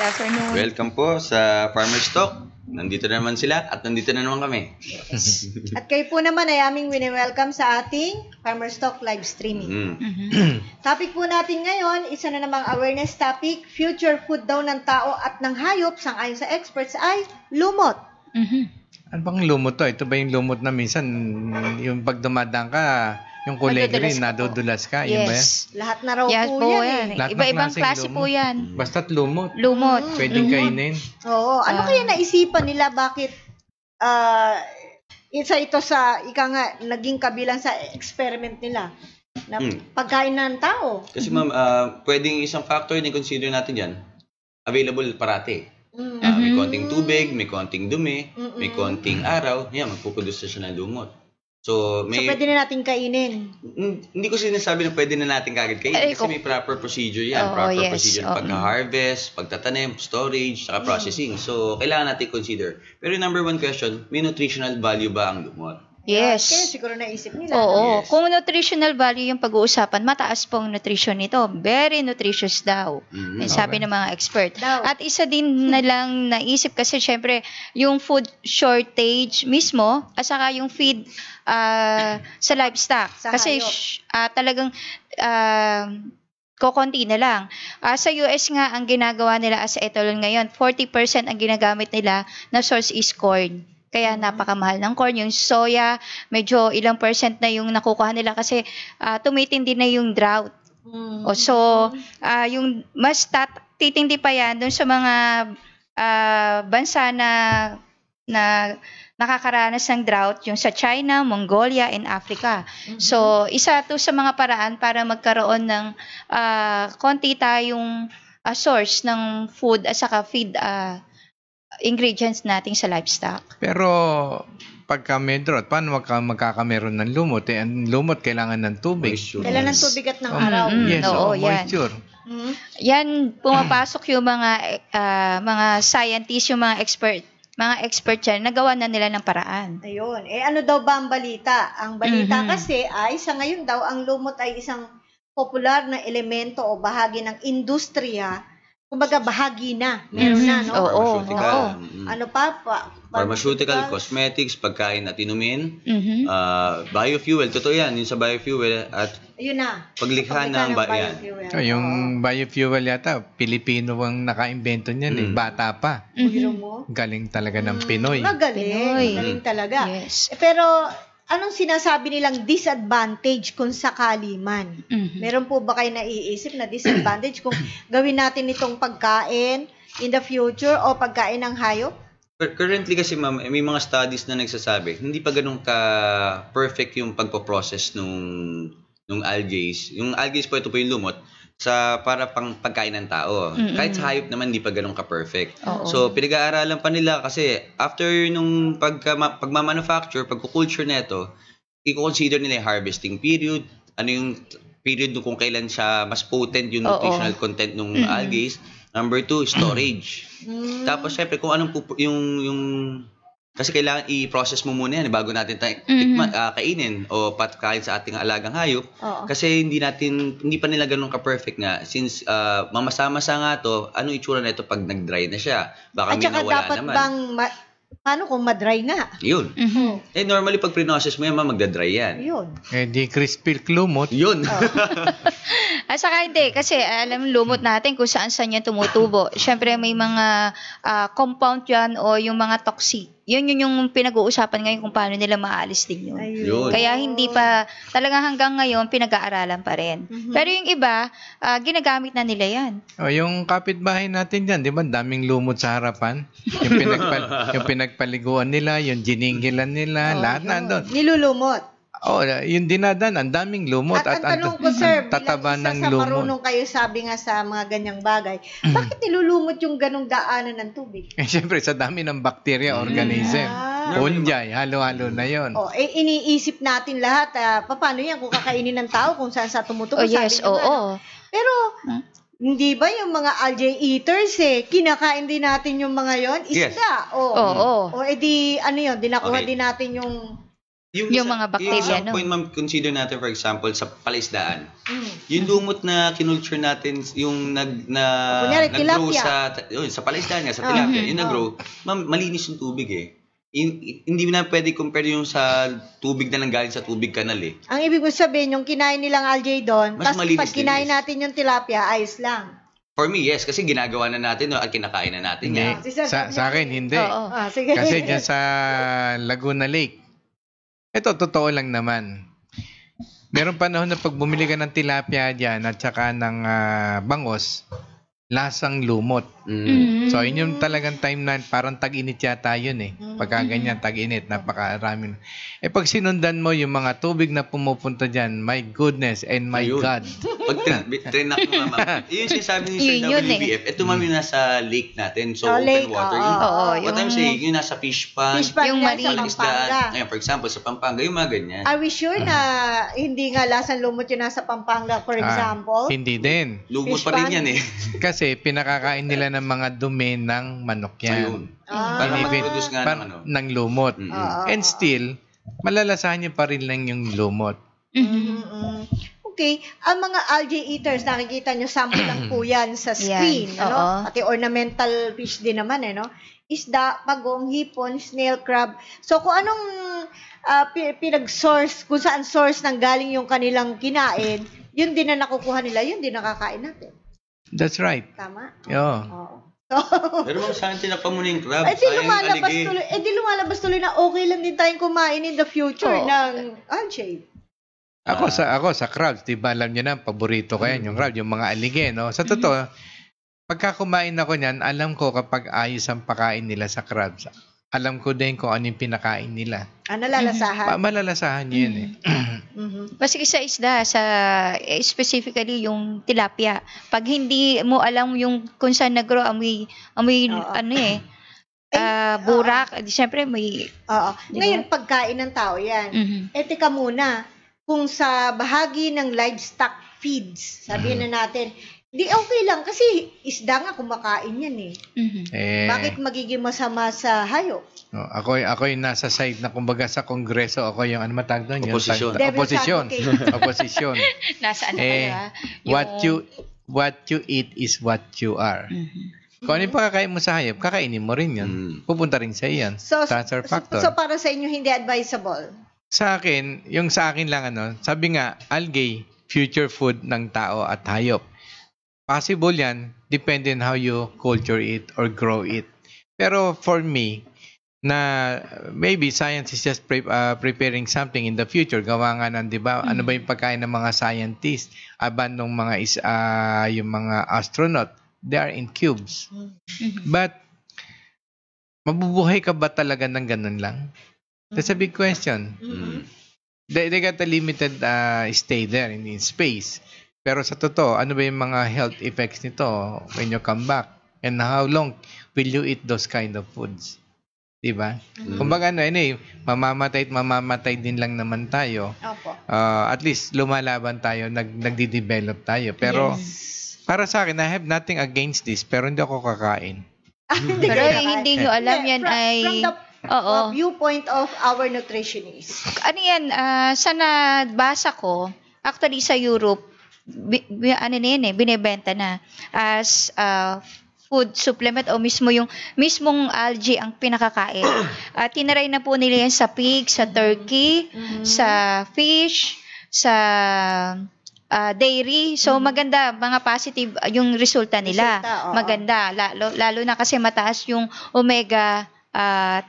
Good afternoon. Welcome po sa Farmer's Talk. Nandito na naman sila at nandito na naman kami. Yes. At kayo po naman ay aming wini-welcome sa ating Farmer's Talk live streaming. Topic po natin ngayon, isa na namang awareness topic, future food daw ng tao at ng hayop, sangayon sa experts ay lumot. Ano bang lumot to? Ito ba yung lumot na minsan, yung pag dumadaan ka, yung kulay green, nadudulas ka? Yun ba yan? Lahat na raw Yes, po po yan. Lahat ng Iba-ibang klaseng klase po lumot. yan. Basta't lumot. Lumot. Pwedeng kainin. Oo. Ano kaya naisipan nila bakit isa ito sa, ika nga, naging kabilang sa experiment nila na pagkain ng tao? Kasi ma'am, pwedeng isang factor na consider natin dyan, available parati. May konting tubig, may konting dumi, may konting araw, yan, magpuproduce siya ng lumot. So, So, pwede na natin kainin. Hindi ko sinasabi na pwede na natin kagad kainin kasi may proper procedure yan. Proper procedure ng pagka-harvest, pagtatanim, storage, saka processing. So, kailangan natin consider. Pero yung number one question, may nutritional value ba ang lumot? Yes. Kaya siguro naisip nila. Oo. Yes. Kung nutritional value yung pag-uusapan, mataas pong nutrition nito. Very nutritious daw. Sabi ng mga expert. At isa din na lang naisip kasi syempre yung food shortage mismo at saka yung feed sa livestock. Sa Kasi hayop. talagang kokonti na lang. Sa US nga, ang ginagawa nila as ethanol ngayon, 40% ang ginagamit nila na source is corn. Kaya napakamahal ng corn. Yung soya, medyo ilang percent na yung nakukuha nila kasi tumitindi na yung drought. So, yung mas titindi pa yan dun sa mga bansa na nakakaranas ng drought, yung sa China, Mongolia, and Africa. So, isa to sa mga paraan para magkaroon ng konti tayong source ng food at saka feed ingredients nating sa livestock. Pero, pagka may drought, paano magkakameron ng lumot? Ang lumot kailangan ng tubig. Kailangan ng tubig at ng araw. Yes, Oo, moisture. Yan, pumapasok yung mga scientists, yung mga expert yan, nagawa na nila ng paraan. Ayun. Ano daw ba ang balita? Ang balita kasi ay sa ngayon daw ang lumot ay isang popular na elemento o bahagi ng industriya. Kumbaga bahagi na. Meron na, no? Pharmaceutical. Ano pa? Pharmaceutical, cosmetics, pagkain at inumin, biofuel, totoo yan, yung sa biofuel at ayun na. paglikha ng biofuel. Yung biofuel yata, Pilipino ang naka-invento niyan bata pa. Biro mo? Galing talaga ng Pinoy. Magaling. Magaling talaga. Yes. Pero, anong sinasabi nilang disadvantage kung sakali man? Meron po ba kayo naiisip na disadvantage kung gawin natin itong pagkain in the future o pagkain ng hayop? Currently kasi ma'am, may mga studies na nagsasabi, hindi pa ganun ka-perfect yung pagpo-process nung algae. Yung algae po, ito po yung lumot, para pang pagkain ng tao. Kahit sa hayop naman, hindi pa ganun ka-perfect. So, pinag-aaralan pa nila kasi after nung pagmamanufacture, pagkukulture nito, i-consider nila yung harvesting period, ano yung period kung kailan siya mas potent yung nutritional content ng algae. Number 2, storage. Tapos, syempre, kung anong kasi kailangan i-process mo muna yan bago natin kainin o patkain sa ating alagang hayop. Kasi hindi pa nila ganun ka-perfect nga. Since mamasa-masa nga to, anong itsura na ito pag nag-dry na siya? Baka may nawala naman. Paano kung ma-dry nga? Yun. Normally pag pre-process mo yan, magda-dry yan. Yun. Di crispy lumot. Yun. At saka hindi, kasi alam lumot natin kung saan yan tumutubo. Siyempre may mga compound yan o yung mga toxic. Yun yung pinag-uusapan ngayon kung paano nila maalis din yun. Ayun. Kaya hindi pa, talaga hanggang ngayon, pinag-aaralan pa rin. Pero yung iba, ginagamit na nila yan. Yung kapitbahay natin dyan, di ba? Daming lumot sa harapan. Yung pinagpaliguan nila, yung giningilan nila, lahat nandun. Nilulumot. Yung dinadan, ang daming lumot. At ang tanong ko, sir, tataba bilang isa ng sa lumot. marunong kayo sabi nga sa mga ganyang bagay, bakit nilulumot yung ganong daanan ng tubig? Siyempre, sa dami ng bacteria, organism. Fungi, halo-halo na yon. Iniisip natin lahat, paano yan kung kakainin ng tao, kung saan sa tumutubo, Yes, oo. Pero, hindi ba yung mga algae eaters kinakain din natin yung mga yon? Isda. Yes. O edi, ano yun, dinakuha din natin yung Yung mga bacteria, Yung point, ma'am, consider natin for example sa palaisdaan. Yung lumot na kinulture natin, yung Kunyari, nag-grow tilapia. sa palaisdaan nga, sa tilapia, yung nag-grow, ma'am, malinis yung tubig eh. Hindi na pwede compare yung sa tubig na nanggaling sa tubig kanal eh. Ang ibig mo sabihin, yung kinain nilang algae doon, Mas tapos malinis pag kinain din, natin yung tilapia, ayos lang. For me, yes, kasi ginagawa na natin at kinakain na natin Hindi. yan. Si Sir Sa akin, hindi. Oo. Sige. Kasi dyan sa Laguna Lake, ito, totoo lang naman. Meron panahon na pag bumili ka ng tilapia dyan at saka ng bangos, lasang lumot. So, yun yung talagang time na parang tag-init yata yun eh. Pagka ganyan, tag-init, napakarami. Pag sinundan mo yung mga tubig na pumupunta dyan, my goodness and my Ayun. God. Pag trinak mo, ma'am, yun sinasabi ni Sir Yun WBF, ito ma'am yung nasa lake natin, so open lake, water. What I'm saying, yung nasa fish pond, Fish pond yung yan malinis sa Pampanga. Ngayon, for example, sa Pampanga, yung mga ganyan. Are we sure na hindi nga lasang lumot yung nasa Pampanga, for example? Hindi din. Lumot Fish pa rin pond? yan eh. Kasi pinakakain nila ng mga dumi ng manok Ayun. yan. Para Binibit mag-produce nga ng ano. ng lumot. And still, malalasahan niyo pa rin lang yung lumot. Okay, ang mga algae eaters, nakikita nyo, sample lang po yan sa screen. Yan, Ano? oo. Pati ornamental fish din naman, no? Isda, pagong, hipon, snail, crab. So, kung anong pinag-source, kung saan source nang galing yung kanilang kinain, yun din na nakukuha nila, yun din nakakain natin. That's right. Tama? Oo. Oo. Pero ma'am, saan tinapa mo na yung crab? Di Sayang lumalabas aligay. tuloy. Di lumalabas tuloy na okay lang din tayong kumain in the future Oo. ng algae. Ako sa crabs, 'di ba alam niyo na paborito ko yan yung crab, yung mga alige, no? Sa totoo, pagka kumain ako niyan, alam ko kapag ayos ang pagkain nila sa crabs. Alam ko din kung ano yung pinakain nila. Nalalasahan. Malalasahan niyo yun eh. Maski sa isda, specifically yung tilapia. Pag hindi mo alam yung kung saan nag-grow, amoy Oo. ano burak, siyempre may... Oo. Diba? Ngayon, pagkain ng tao yan. Teka muna, kung sa bahagi ng livestock feeds, sabihin na natin, di okay lang kasi isda nga kumakain yan eh. Bakit magiging masama sa hayop? Ako yung nasa side na kumbaga sa kongreso, ako yung ano matawag doon? Opposition. Opposition. Opposition. Nasa ano kayo, What you eat is what you are. Kung ano yung pagkakain mo sa hayop, kakainin mo rin yun. Pupunta rin sa iyan. Transfer factor. So, para sa inyo, hindi advisable? Sa akin lang sabi nga, algae, future food ng tao at hayop. Possible yan, depende on how you culture it or grow it. Pero for me, na maybe science is just preparing something in the future. Gawa nga ng, di ba, ano ba yung pagkain ng mga scientists? Abandong mga yung mga astronaut, they are in cubes. But, mabubuhay ka ba talaga ng ganun lang? That's a big question. They got a limited stay there in space. Pero sa totoo, ano ba yung mga health effects nito when you come back? And how long will you eat those kind of foods? Diba? Kumbaga mamamatay din lang naman tayo. Opo. At least lumalaban tayo, nagdi-develop tayo. Pero para sa akin, I have nothing against this, pero hindi ako kakain. Pero hindi nyo alam yan from the viewpoint of our nutritionist. Ano yan, sa nabasa ko, actually sa Europe, binibenta na as food supplement o mismong algae ang pinakakain. Tinaray na po nila yan sa pig, sa turkey, sa fish, sa dairy. So maganda, mga positive yung resulta nila. Maganda, lalo na kasi mataas yung omega 3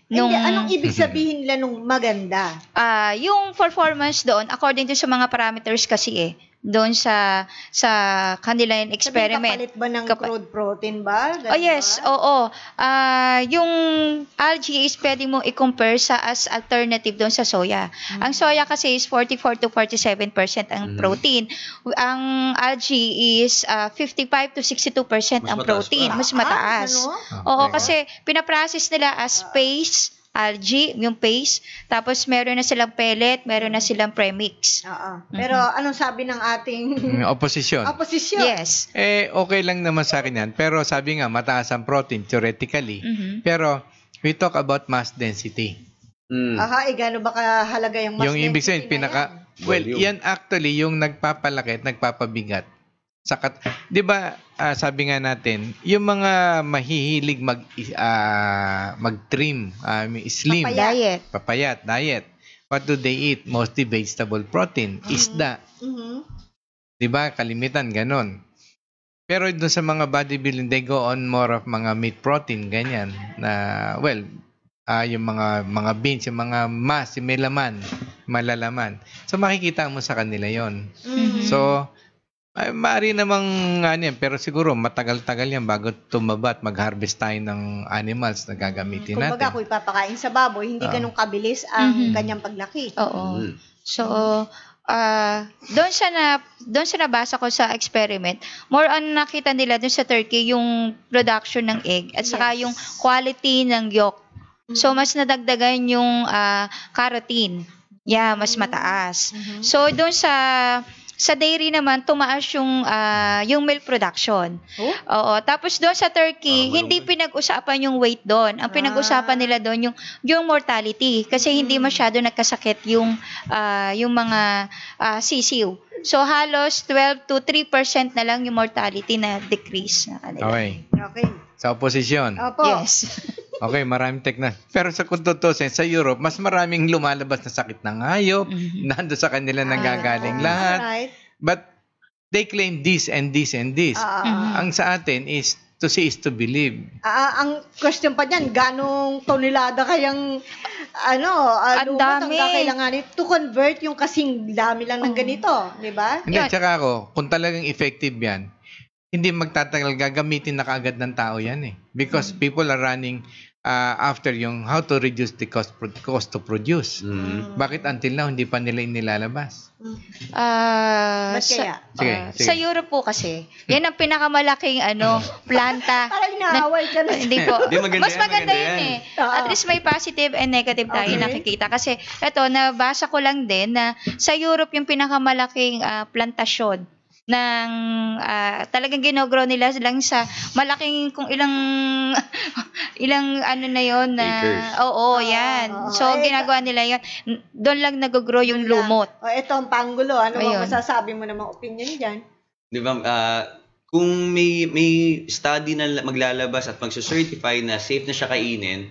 anong ibig sabihin nila nung maganda? Yung performance doon according to sa mga parameters kasi doon sa kanilang experiment. Kapalit ba ng crude protein ba? Oh yes, oo. Yung algae is pwede mo i-compare sa as alternative doon sa soya. Ang soya kasi is 44 to 47% ang protein. Ang algae is 55 to 62% ang protein. Mas mataas. Oo, kasi pinaprocess nila as paste, algae, yung paste. Tapos meron na silang pellet, meron na silang premix. Pero anong sabi ng ating opposition? Yes. Okay lang naman sa akin yan. Pero sabi nga, mataas ang protein, theoretically. Pero we talk about mass density. Gano'n ba kahalaga yung mass Yung ibig sabihin, density na yan? well, Volume. yan actually yung nagpapalaki at nagpapabigat. Di ba, sabi nga natin, yung mga mahihilig mag-trim, slim, Diet. diet. What do they eat? Mostly vegetable protein, isda. Di ba? Kalimitan, ganon. Pero doon sa mga bodybuilding, they go on more of mga meat protein, ganyan. Na, well, yung mga beans, yung mga mass, yung may laman, malalaman. So, makikita mo sa kanila yon. So, maaari namang yan, pero siguro matagal-tagal yan bago tumaba at mag-harvest tayo ng animals na gagamitin natin. Kumbaga, kung ipapakain sa baboy, hindi ganun kabilis ang kanyang paglaki. Oo. So, doon sa nabasa ko sa experiment, more on nakita nila doon sa turkey yung production ng egg at saka yung quality ng yolk. So, mas nadagdagan yung carotene. Yeah, mas mataas. So, doon sa dairy naman, tumaas yung milk production. Oo. Tapos doon sa turkey, hindi pinag-usapan yung weight doon. Ang pinag-usapan nila doon yung mortality. Kasi hindi masyado nagkasakit yung mga sisiw. So, halos 12 to 3% na lang yung mortality na decrease na kanila. Okay. Sa oposisyon. Opo. Yes. Okay, maraming pero sa kung tutusin, sa Europe, mas maraming lumalabas na sakit ng hayop, nando sa kanila nanggagaling lahat. Right. But they claim this and this and this. Ang sa atin is to see is to believe. Ang question pa dyan, ganong tonelada kayang lumot ang kakailanganin to convert yung kasing dami lang ng ganito, di ba? Hindi, tsaka kung talagang effective yan, hindi magtatagal, gagamitin na kaagad ng tao yan eh. Because people are running after yung how to reduce the cost to produce. Bakit until now hindi pa nila inilalabas? Kaya? Sige. Sa Europe po kasi, yan ang pinakamalaking planta. Parang inaaway ka na. Hindi po. Maganda Mas yan, maganda maganda yun yan. At least may positive and negative tayo nakikita. Kasi nabasa ko lang din na sa Europe yung pinakamalaking plantasyon ng talagang ginogrowth nila lang sa malaking kung ilang na yon na acres. Oo, yan. So ginagawa nila yon. Doon lang nag-grow yung lumot. Ito ang panggulo. Ano Ayun. bang masasabi mo namang opinion dyan? Di ba, kung may study na maglalabas at magsucertify na safe na siya kainin,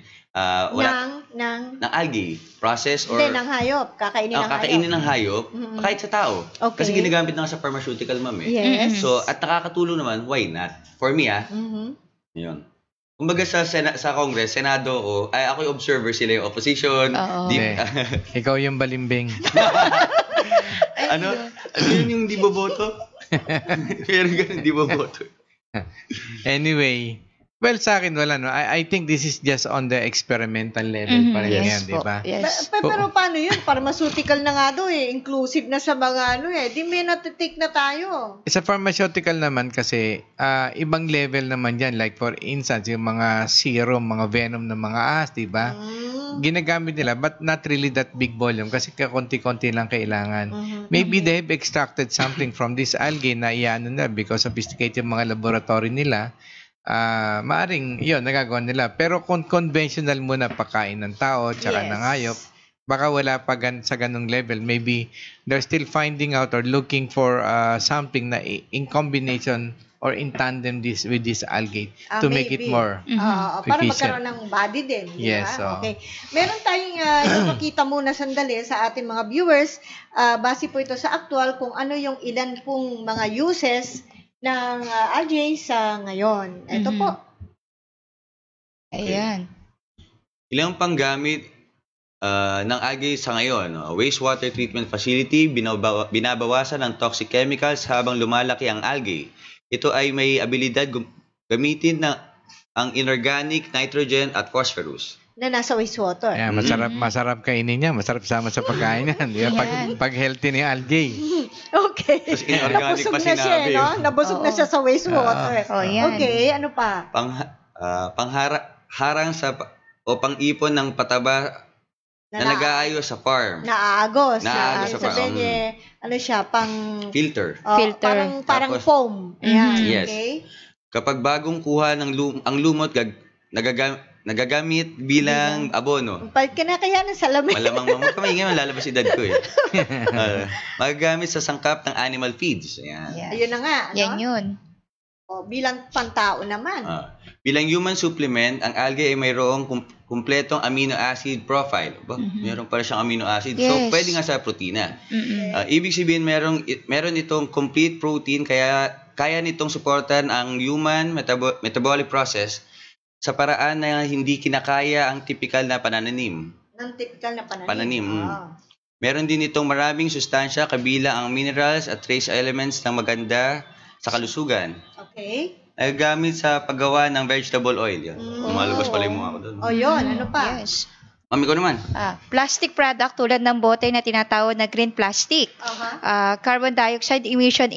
ng algae process or Hindi, ng hayop. Kakainin ng hayop. kahit sa tao. Okay. Kasi ginagamit na nga sa pharmaceutical, ma'am eh. Yes. So, at nakakatulong naman, why not? For me, yun. Kumbaga sa Congress, Senado ako yung observer, sila yung opposition. Ikaw yung balimbing. Ano yun yung di boboto? Pero ganun, di boboto. Anyway, well, sa akin, wala, no? I think this is just on the experimental level pa rin yan, di ba? Yes. Pero paano yun? Pharmaceutical na nga inclusive na sa mga di may natitake na tayo. Sa pharmaceutical naman kasi, ibang level naman yan. Like for instance, yung mga serum, mga venom ng mga ahas, di ba? Ginagamit nila, but not really that big volume kasi konti-konti lang kailangan. Maybe they have extracted something from this algae na iano na because sophisticated yung mga laboratory nila. Maaring yun, nagagawa nila. Pero kung conventional muna pakain ng tao tsaka ng hayop, baka wala pa sa ganung level. Maybe they're still finding out or looking for something na in combination or in tandem with this algae to make it more para efficient. magkaroon ng body din. Yes. Okay. Meron tayong ipakita muna sandali sa ating mga viewers. Base po ito sa actual kung ano yung ilan pong mga uses ng algae sa ngayon. Ito po. Ayan. Ilang panggamit ng algae sa ngayon. Wastewater treatment facility, binabawasan ng toxic chemicals habang lumalaki ang algae. Ito ay may abilidad gamitin ang inorganic, nitrogen at phosphorus. Na nasa wastewater. Yeah, masarap kainin niya, masarap sama sa pagkain niyan. Di ba? Pag healthy ni algae. Okay. Tapos inorganic pa Nabusog na siya, sinabi. no? Nabusog na siya sa wastewater. Yan. Okay, ano pa? Harang pang-ipon ng pataba na nag-aayos sa farm. Naaagos. Naaagos sa farm. Sabihin niya, ano siya, pang... Filter. Filter. Parang Tapos, foam. Ayan, Yes. okay? Kapag bagong kuha ng ang lumot, nagagamit bilang abono. Kinakaya ng salamin. Malamang kami ngayon lalabas si dad ko eh. Magagamit sa sangkap ng animal feeds. Ayan. Ayun na nga. Yan yun. Bilang pantao naman. Bilang human supplement, ang algae ay mayroong kumpletong amino acid profile. Meron pala siyang amino acid. Yes. So, pwede nga sa protina. Ibig sabihin, meron itong complete protein, kaya nitong supportan ang human metabolic process sa paraan na hindi kinakaya ang typical na panananim. Ng typical na pananim. Meron din itong maraming sustansya, kabila ang minerals at trace elements ng maganda sa kalusugan. Okay. Nagagamit sa paggawa ng vegetable oil. Lumalabas pala yung mga ako doon. Yun. Ano pa? Yes. Mami ko naman. Plastic product tulad ng bote na tinatawag na green plastic. Carbon dioxide emission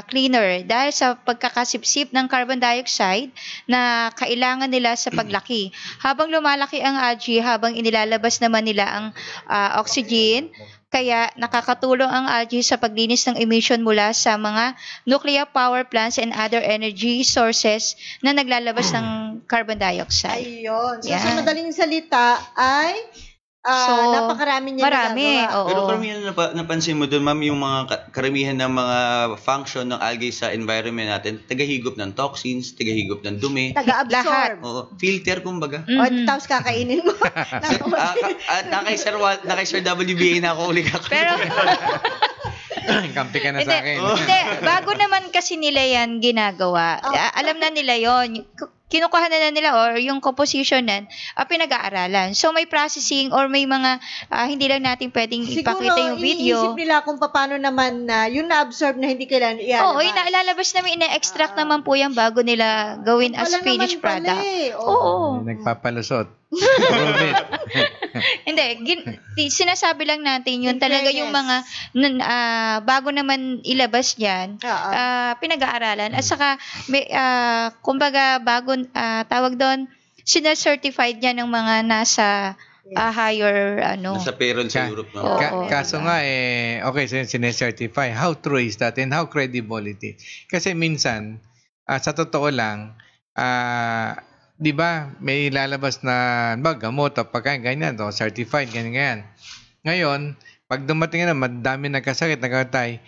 cleaner dahil sa pagkakasipsip ng carbon dioxide na kailangan nila sa paglaki. Habang lumalaki ang algae, habang inilalabas naman nila ang oxygen, kaya nakakatulong ang algae sa paglinis ng emission mula sa mga nuclear power plants and other energy sources na naglalabas ng carbon dioxide. Ayun. So, sa madaling salita ay napakarami niya marami. nagagawa. Pero karamihan napansin mo doon, ma'am, yung mga karamihan ng mga function ng algae sa environment natin, tagahigop ng toxins, tagahigop ng dumi. Taga-absorb. Filter, kumbaga. Tapos kakainin mo. Nakay Sir WBA na ako ulit ako. Pero kampi ka na sa akin. Hindi, bago naman kasi nila yan ginagawa. Alam na nila yon. Kinukuha na nila or yung composition na pinag-aaralan. So may processing or may mga hindi lang natin pwedeng ipakita yung video. Siguro iniisip nila kung paano naman yung na-absorb na hindi kailangan ialabas. Oo, ilalabas namin, ina-extract naman po yan bago nila gawin as finished product. Oo. Nagpapalusot. Hindi, sinasabi lang natin yun. Talaga yung mga bago naman ilabas yan, pinag-aaralan. At saka, kumbaga, bago tawag doon, sina-certified yan ng mga nasa higher, nasa payroll sa Europe. Kaso nga, okay, sinecertify. How true is that and how credible it is? Kasi minsan, sa totoo lang, di ba, may lalabas na gamot o pagkain, ganyan, o certified, ganyan. Ngayon, pag dumating na, madami nagkasakit, nagkatay,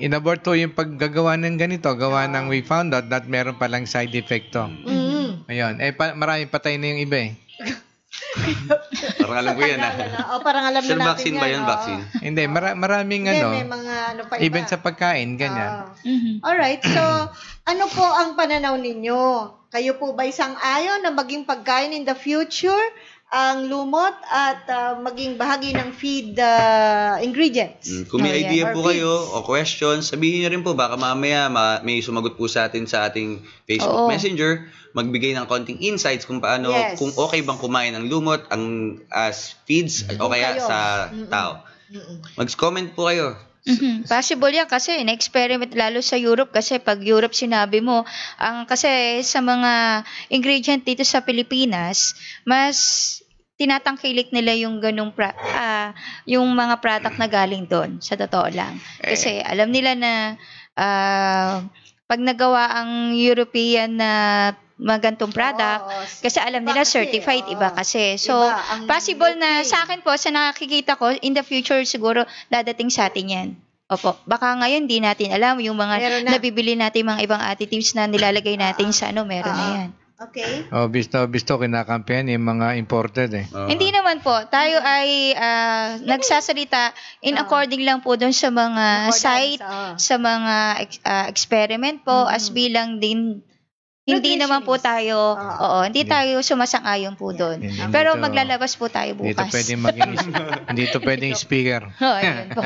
inabort to yung paggagawa ng ganito, gawa ng we found out that meron palang side effect to. Ayun, maraming patay na yung iba eh. Parang alam ko yan parang alam na natin vaccine ba yun? Vaccine? Hindi, maraming may mga pa iba. Even sa pagkain, ganyan. Alright, so ano po ang pananaw ninyo? Kayo po ba isang ayon na maging pagkain in the future ang lumot at maging bahagi ng feed ingredients? Kung may idea po kayo o questions, sabihin niyo rin po. Baka mamaya may sumagot po sa atin sa ating Facebook Messenger. Magbigay ng konting insights kung paano, kung okay bang kumain ng lumot as feeds o kaya sa tao. Mag-comment po kayo. Possible yan kasi in-experiment lalo sa Europe kasi pag Europe sinabi mo, kasi sa mga ingredient dito sa Pilipinas, mas tinatangkilik nila yung ganung yung mga product na galing doon, sa totoo lang. Kasi alam nila na pag nagawa ang European na magantong product, kasi alam nila certified, iba kasi. So, possible na sa akin po, sa nakikita ko, in the future siguro dadating sa atin yan. Opo, baka ngayon di natin alam yung mga nabibili natin mga ibang additives na nilalagay natin sa meron na yan. Okay. Bisto kinakampihan yung mga imported eh. Hindi naman po. Tayo ay nagsasalita in according lang po doon sa mga site, sa mga experiment po, as bilang din. Hindi naman po tayo, hindi tayo sumasang-ayon po doon. Pero maglalabas po tayo bukas. Hindi to pwedeng speaker. Ayun po.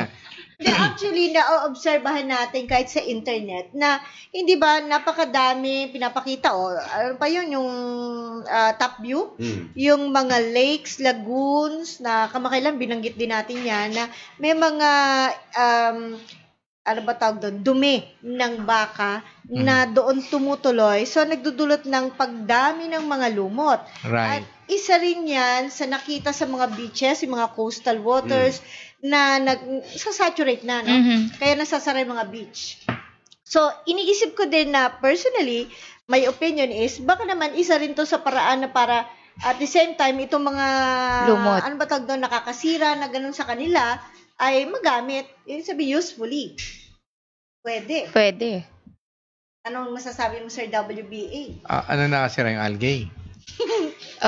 Actually, na-obserbahan natin kahit sa internet na hindi ba napakadami pinapakita ano pa yun, yung top view, yung mga lakes, lagoons na kamakailan binanggit din natin yan na may mga ano ba tawag doon, dumi ng baka na doon tumutuloy. So, nagdudulot ng pagdami ng mga lumot. Right. At isa rin yan sa nakita sa mga beaches, yung mga coastal waters, na nagsasaturate na, no? Kaya nasasara yung mga beach. So, iniisip ko din na personally, my opinion is, baka naman isa rin to sa paraan na para at the same time, itong mga, Lumot. ano ba tawag doon, nakakasira na ganun sa kanila, ay magamit, ibig sabihin usefully. Pwede. Pwede. Anong masasabi mo, Sir WBA? Ano nakasira yung algae?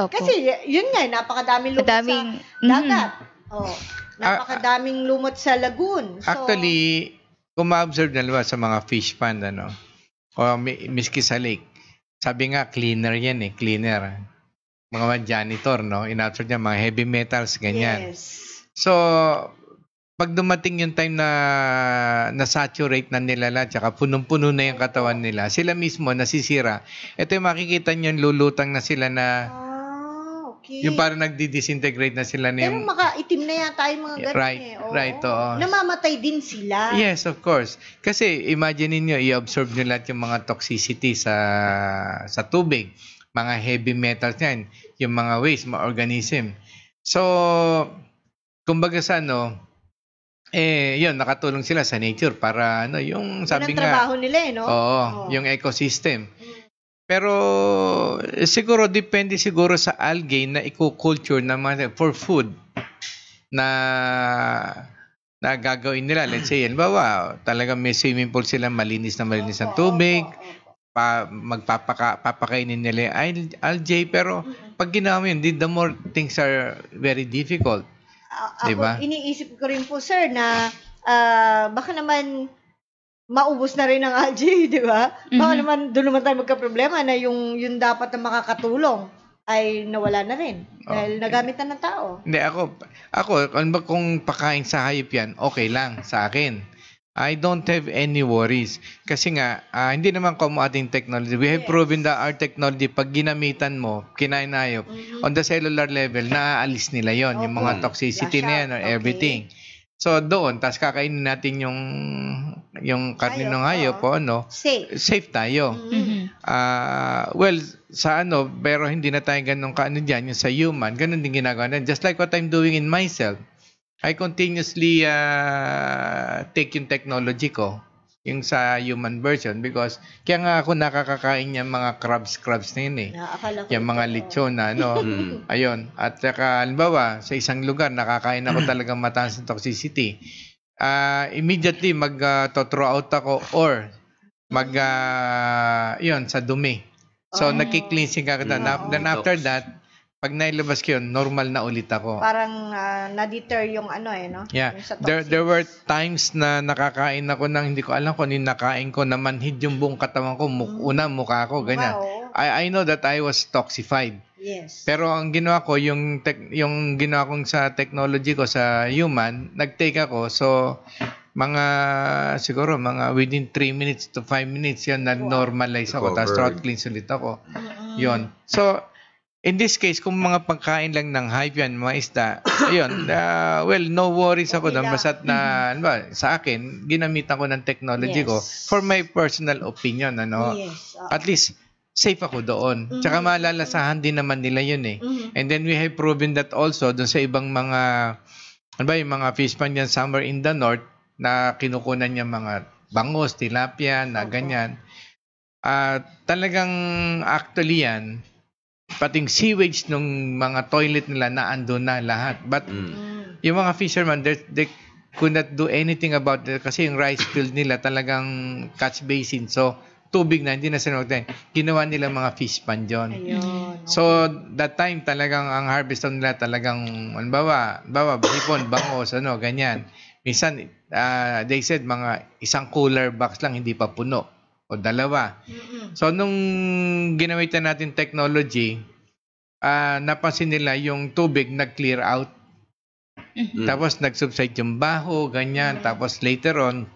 Opo. Kasi, yun nga, napakadaming lumot Madaming- sa dagat. Oh, napakadaming lumot sa lagoon. So, Actually, kung ma-observe na sa mga fish pond, o miski sa lake, sabi nga, cleaner yan cleaner. Mga janitor, in-absorb niya, mga heavy metals, ganyan. yes. So, pag dumating yung time na na-saturate na nila lahat, tsaka punong-puno na yung katawan nila, sila mismo nasisira. Ito yung makikita nyo, lulutang na sila na, Okay. yung parang nagdi-disintegrate na sila na Pero yung... makaitim na yata yung mga ganun Right, Oo. right, oo. Namamatay din sila. Yes, of course. Kasi imagine niyo i-observe nyo lahat yung mga toxicity sa tubig, mga heavy metals yan, yung mga waste, mga organism. So, kumbaga sa yun, nakatulong sila sa nature para yung sabi Yun ang nga, trabaho nila no? oo, yung ecosystem. Pero siguro depende siguro sa algae na i-culture naman for food na gagawin nila. Let's say, halimbawa, talagang may swimming pool sila, malinis ang tubig, papakainin nila yung algae, pero pag ginawa mo yun, the more things are very difficult. Diba? Ako, iniisip ko rin po, sir, na baka naman maubos na rin ang algae, di ba? Baka naman, doon naman tayo magka-problema na yung dapat na makakatulong ay nawala na rin. Dahil nagamit na ng tao. Hindi, kung pakain sa hayop yan, okay lang sa akin. I don't have any worries. Kasi nga, hindi naman como ating technology. We have proven that our technology, pag ginamitan mo, kinain na hayop, on the cellular level, naaalis nila yon yung mga toxicity na yan or everything. So, doon, tas kakainin natin yung karne ng hayop, safe tayo. Well, sa pero hindi na tayo ganun dyan, yung sa human, ganun din ginagawa na. Just like what I'm doing in myself, I continuously take yung technology ko, yung sa human version, because kaya nga ako nakakakain yung mga crabs na yun yung mga lechon na ayun. At saka, halimbawa, sa isang lugar, nakakain ako talagang mataas ng toxicity. Immediately, mag-throw out ako or yun, sa dumi. So, nagki-cleansing ako. Then after that, pag nailabas ko yun, normal na ulit ako. Parang na-deter yung no? Yeah. Yung sa There were times na nakakain ako ng hindi ko alam kung ano nakain ko na manhid yung buong katawan ko, mukha ko, ganyan. Wow. I know that I was toxified. Yes. Pero ang ginawa ko, yung ginawa kong sa technology ko sa human, nag-take ako. So, siguro within 3 minutes to 5 minutes yan, na-normalize ako. Tapos throat cleanse ulit ako. Yun. So, in this case, kung mga pagkain lang ng hayop yan, mga isda, ayun, well, no worries ako doon. Basta sa akin, ginamitan ko ng technology ko for my personal opinion, Yes. At least, safe ako doon. Tsaka malalasahan din naman nila yun And then we have proven that also doon sa ibang mga, yung mga fish pond yan somewhere in the north na kinukunan niya mga bangos, tilapia, na ganyan. Talagang actually yan, pating sewage ng mga toilet nila na andun na lahat. But yung mga fishermen, they could not do anything about it kasi yung rice field nila talagang catch basin. So, tubig na, hindi na sila magtayin. Ginawa nila mga fish pond yun. So, that time talagang ang harvest nila talagang, bawa, hipon, bangos, ganyan. Minsan, they said mga isang cooler box lang, hindi pa puno. O 2. So, nung ginamitan natin technology, napansin nila yung tubig nag-clear out. Tapos, nag-subside yung baho, ganyan. Tapos, later on,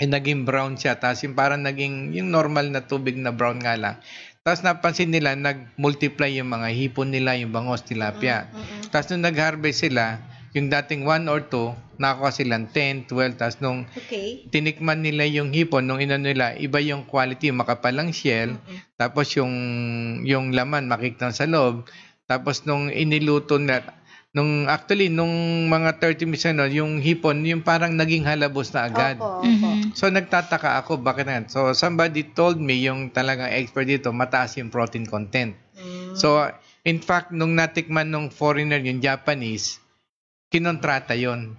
naging brown siya. Tapos, yung parang naging yung normal na tubig na brown nga lang. Tapos, napansin nila, nag-multiply yung mga hipon nila, yung bangos, tilapia. Tapos, nung nag-harvest sila, yung dating 1 or 2, nakakuha silang 10, 12. Tapos nung tinikman nila yung hipon, nung nila, iba yung quality, makapalang shell. Tapos yung laman, makikita sa loob. Tapos nung iniluto Actually, nung mga 30 minutes yung hipon, yung parang naging halabos na agad. Opo. So, nagtataka ako, bakit na? So, somebody told me, yung talagang expert dito, mataas yung protein content. So, in fact, nung natikman nung foreigner, yung Japanese, kinontrata yon.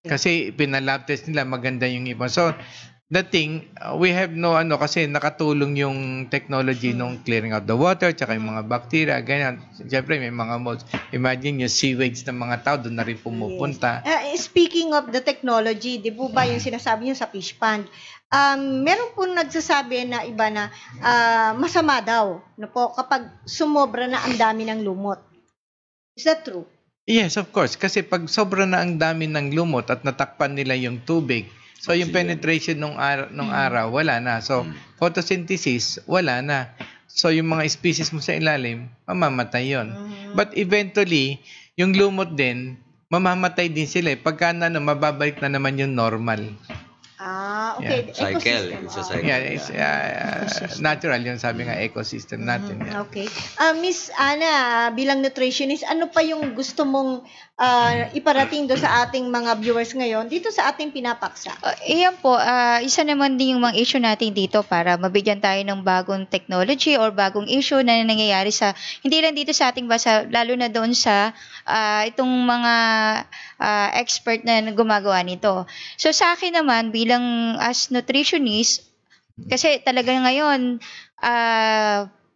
Kasi pinalab test nila, maganda yung hipon. So, the thing, we have kasi nakatulong yung technology nung clearing out the water, tsaka yung mga bacteria, ganyan. Siyempre, may mga molds. Imagine yung sewage ng mga tao, doon na rin pumupunta. Speaking of the technology, di po ba yung sinasabi niyo sa fish pond? Meron po nagsasabi na iba na masama daw po kapag sumobra na ang dami ng lumot. Is that true? Yes, of course. Kasi pag sobra na ang dami ng lumot at natakpan nila yung tubig, so yung penetration nung araw, wala na. So, photosynthesis, wala na. So, yung mga species mo sa ilalim, mamamatay yun. But eventually, yung lumot din, mamamatay din sila. Pagka mababalik na naman yung normal. Okay. Cycle. It's a cycle. Yeah, it's natural yun, sabi nga, ecosystem natin. Yeah. Okay. Miss Ana, bilang nutritionist, ano pa yung gusto mong iparating do sa ating mga viewers ngayon dito sa ating pinapaksa? Iyan po, isa naman din yung mga issue natin dito para mabigyan tayo ng bagong technology or bagong issue na nangyayari hindi lang dito sa ating bansa, lalo na doon sa itong mga expert na gumagawa nito. So sa akin naman, bilang as nutritionist, kasi talaga ngayon,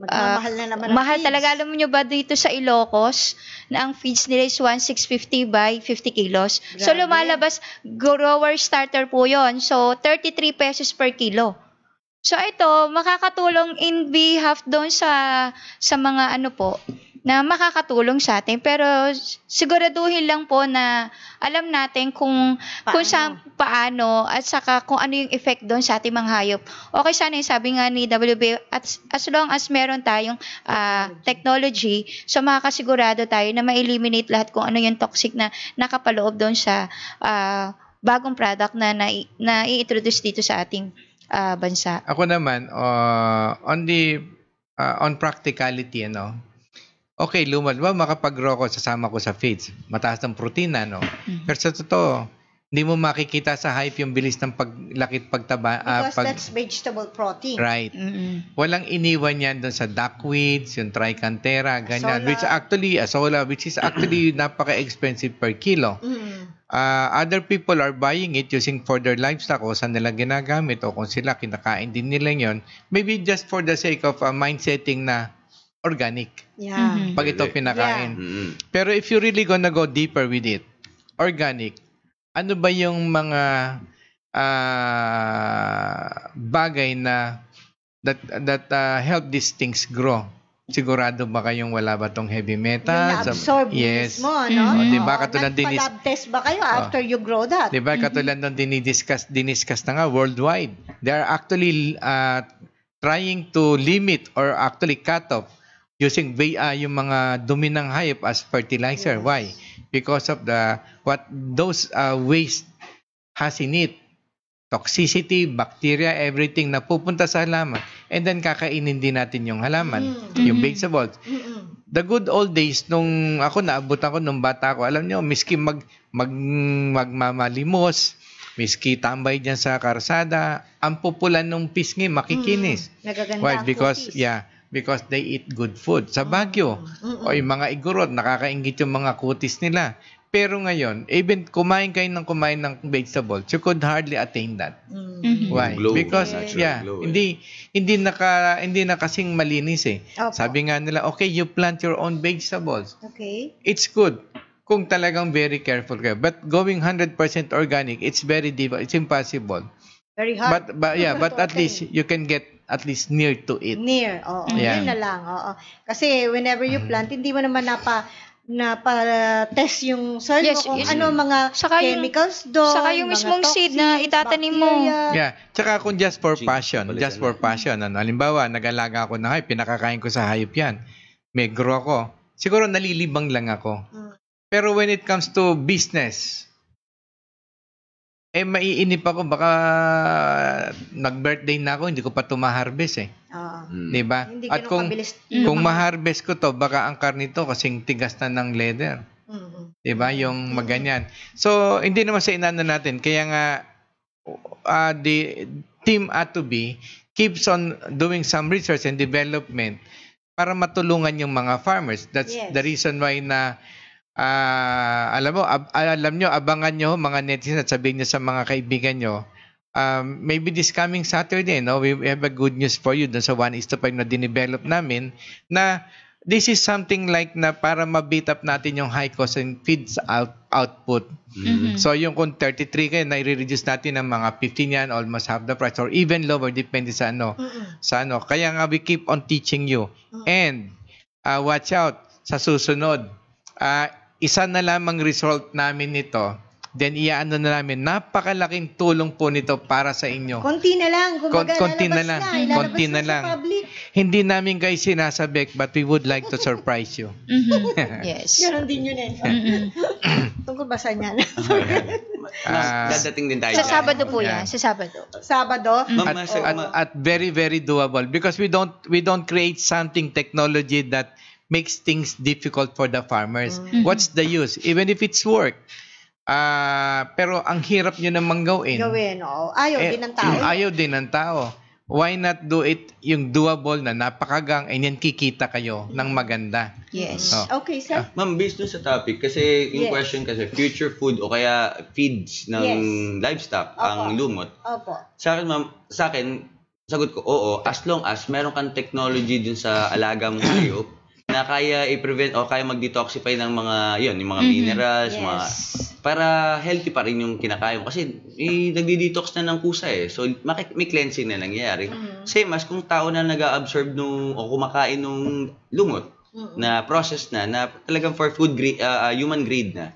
Mahal na naman mahal feeds. talaga. Alam niyo ba dito sa Ilocos na ang feeds nila is 1,650 by 50 kilos. Grabe. So lumalabas, grower starter po yon. So 33 pesos per kilo. So ito, makakatulong in behalf doon sa mga na makakatulong sa atin. Pero siguraduhin lang po na alam natin kung paano at saka kung ano yung effect doon sa ating mga hayop. Okay sana yung sabi nga ni WB, as long as meron tayong technology, so makakasigurado tayo na ma-eliminate lahat kung ano yung toxic na nakapaloob doon sa bagong product na i-introduce dito sa ating bansa. Ako naman, on practicality, okay, lumad makapag-grow ko, sasama ko sa feeds. Mataas ng protina, Pero sa totoo, hindi mo makikita sa hype yung bilis ng paglakit pagtaba. Because that's vegetable protein. Right. Walang iniwan yan doon sa duckweeds, yung trichantera, ganyan. Asola, which is actually napaka-expensive per kilo. Other people are buying it using for their livestock o saan nila ginagamit o kung sila kinakain din nila yon. Maybe just for the sake of mind setting na organic. Yeah. Pag ito pinakain. Pero if you really gonna go deeper with it, organic, ano ba yung mga bagay na that help these things grow? Sigurado ba kayong wala ba tong heavy metals? Yung na-absorb yes. mismo, no? Diba, katulad nagpa-lab test ba kayo after you grow that? Diba, katulad nung diniscuss na nga worldwide. They are actually trying to limit or actually cut off using yung mga dumi ng hayop as fertilizer. Yes. Why? Because of what those waste has in it. Toxicity, bacteria, everything na pupunta sa halaman. And then kakainin din natin yung halaman, yung vegetables. The good old days, nung ako naabot ako nung bata ko, alam niyo, miski magmamalimos, miski tambay dyan sa karsada, ang pupulan ng pisngi, makikinis. Nagaganda. Why? Because they eat good food. Sa Baguio, o yung mga igorot, nakakaingit yung mga kutis nila. Pero ngayon, even kumain ng vegetables, you could hardly attain that. Why? Glow, because glow, hindi na kasing malinis eh. Opo. Sabi nga nila, okay, you plant your own vegetables. Okay. It's good kung talagang very careful kayo. But going 100% organic, it's it's impossible. Very hard. But at least you can get at least near to it. Oo. Yeah. Yun na lang. Oo. Kasi whenever you plant, hindi mo naman test yung soil mo kung ano mga chemicals doon. Saka yung mismong seed na itatanim mo. Yeah. Tsaka kung just for passion. Halimbawa, nag-alaga ako ng hayop, pinakakain ko sa hayop yan. May grow ako. Siguro nalilibang lang ako. Pero when it comes to business, maiinip ako, baka nag-birthday na ako, hindi ko pa ma-harvest eh. Diba? At kung ma-harvest ko to, baka ang karnito kasing tigas na ng leather. Diba? Yung maganyan. So, hindi naman sa inano natin. Kaya nga, the team A2B keeps on doing some research and development para matulungan yung mga farmers. That's the reason why na alam nyo, abangan nyo mga netizens at sabihin nyo sa mga kaibigan nyo, maybe this coming Saturday, no, we have a good news for you dun sa 1:5 na dinevelop namin na this is something like na para ma-beat up natin yung high cost and feeds output. So yung kung 33 kayo, nai-reduce natin ng mga 15 yan, almost half the price or even lower, depende sa ano. Kaya nga we keep on teaching you. And watch out sa susunod. Isa na lamang result namin nito. Then iyaano na namin, napakalaking tulong po nito para sa inyo. Konti na lang. Konti na lang. Konti na lang. Hindi namin guys sinasabik, but we would like to surprise you. Yes. Ganon din yun eh. Tungkol ba sa niyan? Dadating din tayo. Sa Sabado po yan. Sa Sabado. Sabado? At very, very doable because we don't create something technology that makes things difficult for the farmers. What's the use? Even if it's work. Pero ang hirap nyo namang gawin. Oo. Ayaw din ng tao. Ayaw din ng tao. Why not do it yung doable na napakagang and yan kikita kayo ng maganda. Yes. Okay, sir. Ma'am, based dun sa topic, kasi yung question kasi, future food o kaya feeds ng livestock ang lumot. Opo. Sa akin, ma'am, sagot ko, oo, as long as meron kang technology dun sa alaga mong hayop na kaya i-prevent o kaya mag-detoxify ng mga, yung mga minerals, mga para healthy pa rin yung kinakain. Kasi nagdi-detox na ng kusa eh. So, may cleansing na nangyayari. Same as kung tao na nag-absorb o kumakain nung lumot na process na talagang for food grade, human grade na.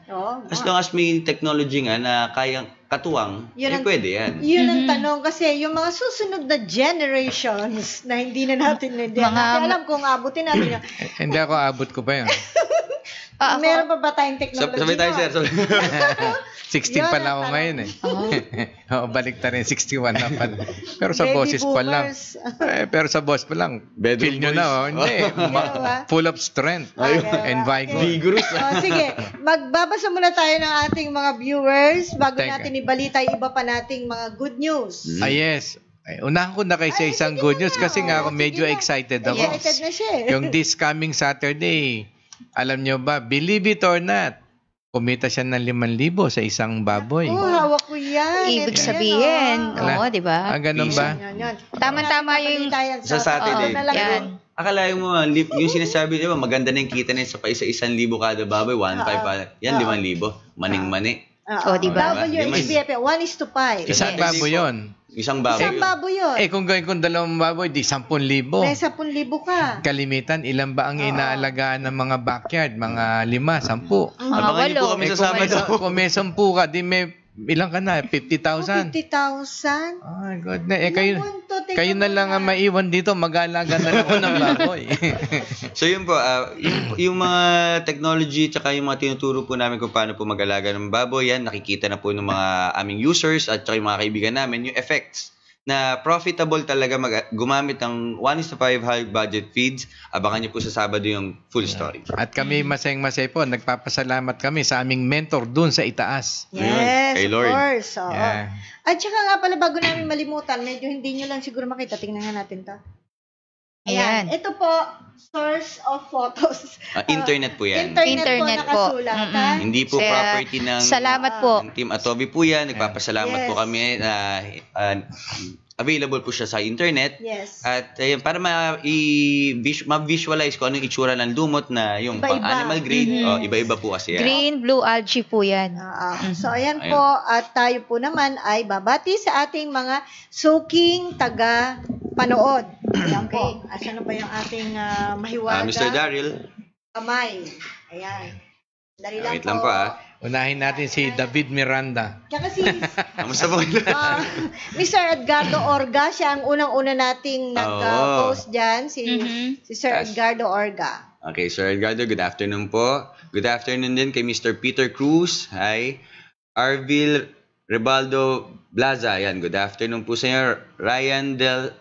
As long as may technology nga na kayang katuwang, pwede yan. Yun ang tanong kasi yung mga susunod na generations na hindi na natin alam kung abutin natin yun. Hindi ako abot ko pa yun. Meron pa ba tayong technology? Sabay tayo, sir. 16 pa lang ako ngayon eh. Balik ta rin, 61 na pala. Pero sa boses pa lang. Pero sa boss pa lang, feel nyo na, hindi. Full of strength and vigor. Vigorous. Sige, magbabasa muna tayo ng ating mga viewers bago natin ibalita yung iba pa nating mga good news. Yes. Unahan ko na kayo sa isang good news kasi nga ako medyo excited ako. Excited na siya eh. Yung this coming Saturday, alam nyo ba, believe it or not, kumita siya ng 5,000 sa isang baboy. Hawak ko yan. Ibig sabihin, di ba? Ganun ba? Tama-tama yung sa Saturday. Yan. Akalain mo, yung sinasabi, di ba, maganda na yung kita na sa isa-1,000 kada baboy, 1,500. Yan, 5,000. Maning-mani. Di ba? WHBF, 1:5. Isang baboy yun. Isang baboy yun. Kung gawin kong 2 baboy, di 10,000. May 10,000 ka. Kalimitan, ilan ba ang inaalagaan ng mga backyard? Mga 5, 10. Abangan niyo po kami sa Sabado. Kung may 10 ka, di may ilang ka na? 50,000? 50,000? Oh my God. Kayo na lang ang maiwan dito. Mag-aalaga na lang ako ng baboy. So yun po, yung mga technology tsaka yung mga tinuturo po namin kung paano po mag-alaga ng baboy, yan nakikita na po ng mga aming users at tsaka yung mga kaibigan namin, yung effects na profitable talaga gumamit ng 1:5 high budget feeds. Abangan niyo po sa Sabado yung full story. At kami masayang-masay po, nagpapasalamat kami sa aming mentor dun sa itaas. Yes, kay of Lord. course. Yeah. At saka nga pala, bago namin malimutan, medyo hindi nyo lang siguro makita. Tingnan nga natin to. Ayan. Ito po, source of photos. Internet po yan. Internet po nakasulat. Hindi po property ng salamat po. ng Team Atobi po yan. Nagpapasalamat po kami na available po siya sa internet. Yes. At para ma-visualize ko anong itsura ng lumot na yung pang-animal grade. Iba-iba po kasi yan. Green, blue algae po yan. So, ayan po. At tayo po naman ay babati sa ating mga suking taga-panood. Ayan po. Asan na ba yung ating mahiwaga? Mr. Daryl. Kamay. Ayan. Dali lang Wait lang po Unahin natin si David Miranda. Tsaka si Kamusta po kayo? Mr. Edgardo Orga, siya ang unang-una nating nag-post dyan, si Sir Edgardo Orga. Okay, Sir Edgardo, good afternoon po. Good afternoon din kay Mr. Peter Cruz. Hi. Arvil Rebaldo Blaza. Yan, good afternoon po sa inyo. Ryan Del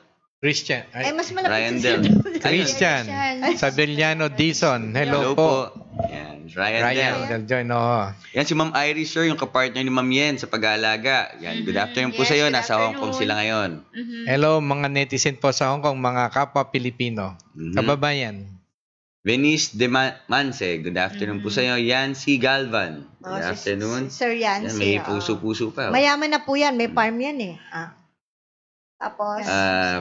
Christian. Mas malapit Ryan si Del Christian. Sabeliano Dison. Hello po. Yan. Del. Del Join, oo. Yan si Ma'am Iris, sir, yung kapartner ni Ma'am Yen sa pag-aalaga. Yan, good afternoon po Yes, sa iyo. good Nasa Hong Kong afternoon. sila ngayon. Hello, mga netizen po sa Hong Kong, mga kapwa Pilipino. Kababayan. Venice de Manse, good afternoon po sa iyo. Yancy Galvan, good afternoon. Sir Yancy. Yan, may puso-puso pa. Mayaman na po yan. May farm yan eh. Tapos,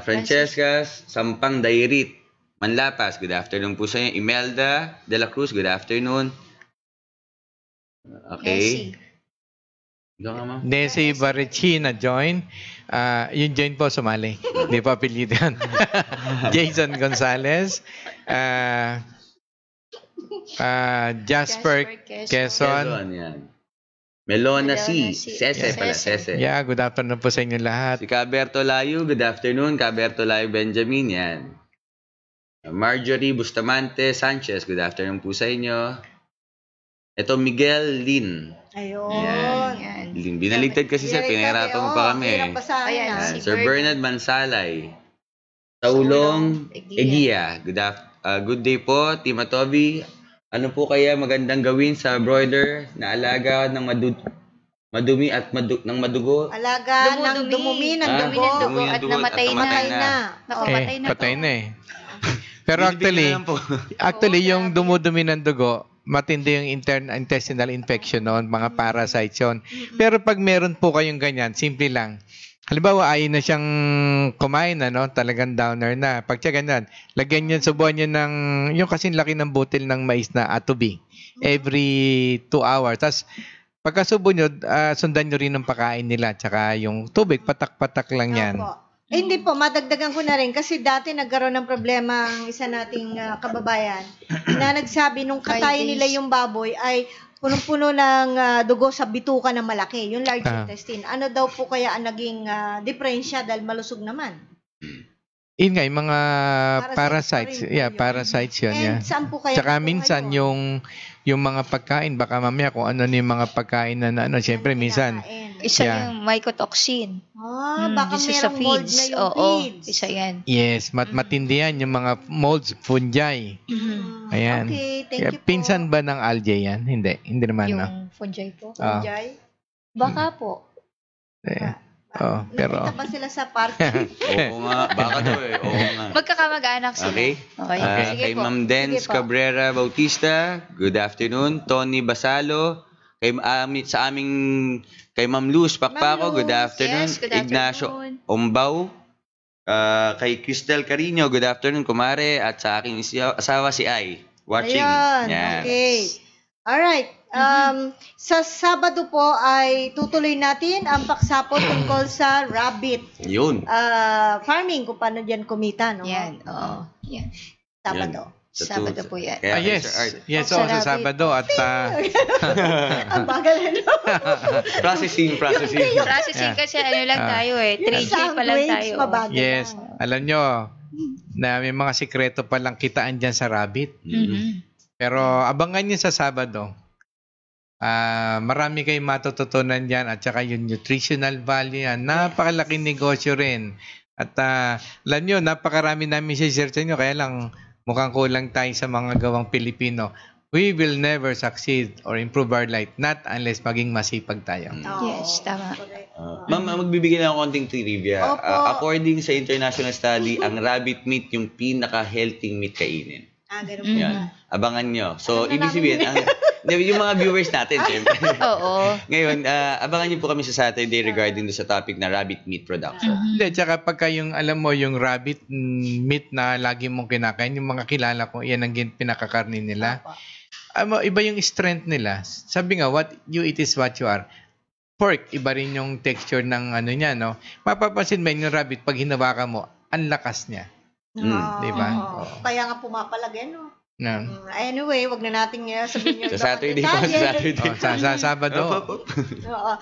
Francesca Sampang Dairit, Manlapas, good afternoon po sa iyo. Imelda de la Cruz, good afternoon. Okay. Ikaw nga, ma'am. Desi Barichi na join. Yung join po sumali. Hindi pa pilitan. Jason Gonzalez. Jasper Quezon. Quezon, yan. Melona C. Melona C. Sese pala, Sese. Sese. Yeah, good afternoon po sa inyo lahat. Si Caberto Layo, good afternoon. Caberto Layo Benjamin, yan. Marjorie Bustamante Sanchez, good afternoon po sa inyo. Ito, Miguel Lin. ayun. Yan. Lin. Binaligtad kasi sir, pinahirapan mo pa kami. Hirap pa sa akin. Ayan, Yan. si Sir Bernard. Bernard Mansalay. Taulong Egia. Good day po, Tima Toby. Ano po kaya magandang gawin sa broiler na alaga ng madumi at ng madugo? Alaga ng dumumi ng Ah, dugo. dumi ng at dugo namatay at na. namatay na. Naku, Patay na eh. Pero Bibigyan na lang po. actually yung dumudumi ng dugo, matindi yung intestinal infection noon, mga parasites yun. Pero pag meron po kayong ganyan, simple lang. Halimbawa, ayaw na siyang kumain, talagang downer na. Pag siya ganyan, lagyan niyo, subuan niyo ng, yung kasing laki ng butil ng mais na atubi, every 2 hours. Tapos, pagkasubo niyo, sundan niyo rin ang pakain nila, tsaka yung tubig, patak-patak lang yan. Opo. Hindi po, madagdagan ko na rin kasi dati nagkaroon ng problema ang isa nating kababayan na nagsabi nung katayin nila yung baboy ay punong-puno ng dugo sa bituka na malaki, yung large intestine. Ano daw po kaya ang naging diferensya dahil malusog naman? Yun nga, yung mga Parasites parasites. pa rin po Yeah, yun. parasites yun. And Yeah. saan po kaya? Tsaka nakuha minsan yun? yung mga pagkain, baka mamaya kung ano yung mga pagkain na siyempre Ano minsan, kinakain? Isa Yeah. yung mycotoxin. Baka Isa sa merong mold na feeds. yung Oo, feeds. isa yan. yes, matindi yan, yung mga molds, fungi. Ayan. Okay, thank you po. Pinsan ba ng algae yan? Hindi naman, no? Yung fungi po. Fungi? Baka po. Pero, Nakita ba sila sa park? Oo nga, baka daw eh. Oo nga. Magkakamag-anak sila. Okay. Okay. Sige Kay po. Ma'am Dens Sige po. Cabrera Bautista, good afternoon. Tony Basalo, kay Ma'am Luz Pakpako, Ma'am good Luz, afternoon. yes, good Ignacio afternoon. Ombaw, kay Cristel Carino, good afternoon, kumare, at sa aking asawa si Ai, watching. Ayun, Yan. okay. Alright. Sa Sabado po ay tutuloy natin ang paksapot tungkol sa rabbit Yun. farming, kung paano dyan kumita, no? Yan. Oo. Yan. Sabado. Sabado po yan. Kaya, yes. Sir Art, Yes, Sa sa rabbit. Sabado at Ang bagal na, no? processing. Processing kasi ano lang tayo eh. 3K pa lang tayo. mabagal yes, lang. alam nyo na may mga sikreto palang kitaan dyan sa rabbit. Pero abangan nyo sa Sabado. Marami kayong matututunan dyan at saka yung nutritional value yan. Napakalaking negosyo rin. At alam nyo, napakarami namin share sa inyo. Kaya lang mukhang kulang tayo sa mga gawang Pilipino. We will never succeed or improve our life not unless maging masipag tayo. Oo. Yes, tama. Correct. Ma'am, magbibigay na ako konting trivia. Opo. According sa international study, ang rabbit meat yung pinaka-healthy meat kainin. Ganun po Yan. ba? Abangan nyo. So, Alam na ibig sabihin, yung mga viewers natin, siyempre. Oo. Ngayon, abangan nyo po kami sa Saturday regarding sa topic na rabbit meat production. Hindi, tsaka pagka yung, alam mo, yung rabbit meat na lagi mong kinakain, yung mga kilala ko, yan ang pinakakarni nila. Iba yung strength nila. Sabi nga, what you eat is what you are. Pork, iba rin yung texture ng ano niya, no? Mapapansin mo yung rabbit, pag hinawakan mo, ang lakas niya. Diba? Oo. Kaya nga pumapalag, no? No. Anyway, wag na natin sabihin yung Sa Saturday po, sa Saturday. Sa Sabado. Oo.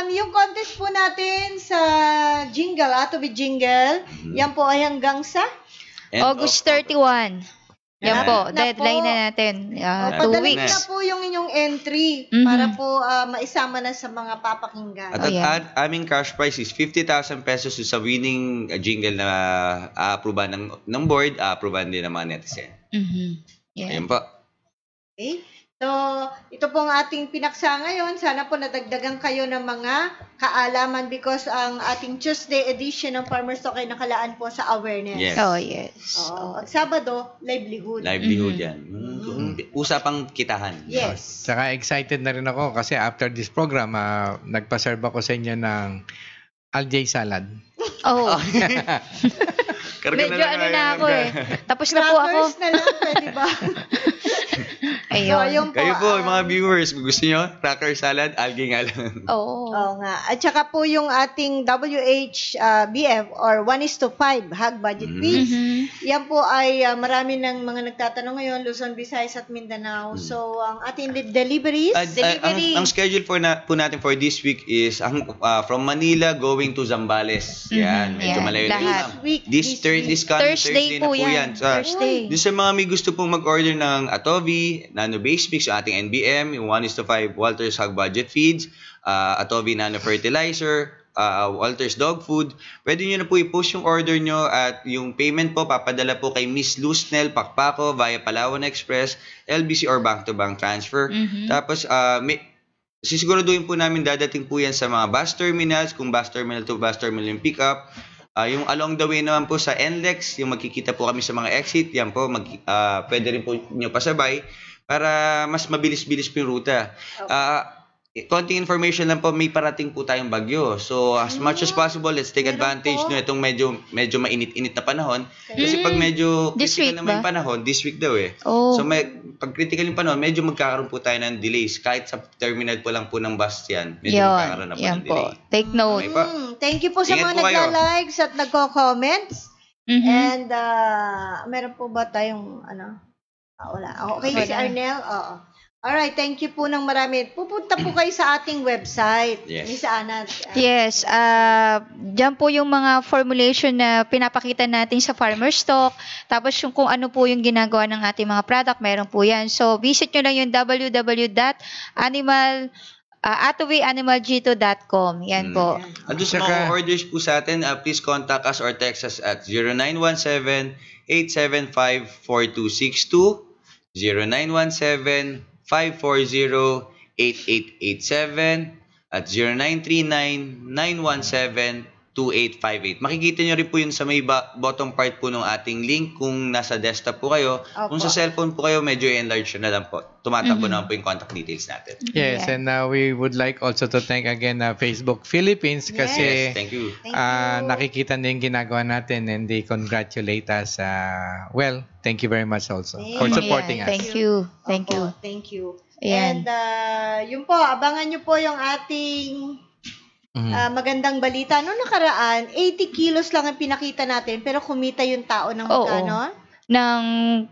Yung contest po natin sa jingle, Ato Be Jingle, yan po ay hanggang sa And August 31. Yan po, Na deadline po. na natin. 2 padalhin weeks. na po yung inyong entry para po maisama na sa mga papakinggan. At aming cash prize is 50,000 pesos sa winning jingle na a-approvean ng board, a-approvean din ng mga netizen. Yan. Ayun po. Okay? So, ito po ang ating pinaksa ngayon. Sana po nadagdagan kayo ng mga kaalaman because ang ating Tuesday edition ng Farmer's Talk ay nakalaan po sa awareness. Yes. Oh, yes. Oo. Pag Sabado, livelihood. Livelihood yan. Usapang kitahan. Yes. Saka excited na rin ako kasi after this program, nagpa-serve ako sa inyo ng Aljay salad. Oh. Karga Medyo ano na ako eh. Tapos na po ako. Crackers na lang, pwede ba? Ayun. So, yung Kayo po, mga viewers, kung gusto nyo, cracker salad, algae nga lang. Oo. Oo nga. At saka po yung ating WHBF or 1:5 hog budget feeds. Yan po ay marami ng mga nagtatanong ngayon, Luzon, Visayas at Mindanao. So, ang ating deliveries. Ang schedule po natin for this week is from Manila going to Zambales. Yan, medyo Yan, malayo lahat. This coming Thursday na po yan. Thursday. Doon sa mga may gusto pong mag-order ng Atovi, Nano Base Mix, yung ating NBM, yung 1:5 Walters Hog Budget Feeds, Atovi Nano Fertilizer, Walters Dog Food, pwede nyo na po i-post yung order nyo at yung payment po papadala po kay Miss Luznel Pakpako via Palawan Express, LBC or bank-to-bank transfer. Tapos, sisiguraduhin po namin dadating po yan sa mga bus terminals, kung bus terminal to bus terminal yung pick-up. Yung along the way naman po sa NLEX, yung magkikita po kami sa mga exit, yan po, pwede rin po nyo pasabay para mas mabilis-bilis po yung ruta. Konting information lang po, may parating po tayong bagyo. So, as much as possible, let's take advantage no itong medyo mainit-init na panahon. Kasi pag medyo This critical week naman yung ba? panahon, this week daw eh. Oh. So, pag critical yung panahon, medyo magkakaroon po tayo ng delays. Kahit sa terminal po lang po ng bus yan, medyo magkakaroon na po Yan ng delay. po. Take note. Okay pa. Thank you po sa Ingat mga po kayo. nagla-likes at nagko-comments. And meron po ba tayong wala. Okay, si Wala. Arnel? Oo. Alright, thank you po ng marami. Pupunta po kayo sa ating website. Yes. Miss Ana. Yes, dyan po yung mga formulation na pinapakita natin sa Farmer's Talk. Tapos yung kung ano po yung ginagawa ng ating mga product, meron po yan. So, visit nyo lang yung www.atovianimalg2.com. Yan po. At doon sa mga orders po sa atin, please contact us or text us at 0917-875-4262, 0917-540-8887, at 0939-917-2858. Makikita nyo rin po yun sa may bottom part po ng ating link kung nasa desktop po kayo. Opo. Kung sa cellphone po kayo, medyo enlarge na lang po. Tumatakbo naman po yung contact details natin. Yes, and we would like also to thank again Facebook Philippines kasi Yes, thank you. Thank you. nakikita na yung ginagawa natin and they congratulate us. Well, thank you very much also for supporting us. Thank you. Thank you. Opo, thank you. Ayan. And yun po, abangan nyo po yung ating magandang balita. Noong nakaraan, 80 kilos lang ang pinakita natin pero kumita yung tao ng magkano?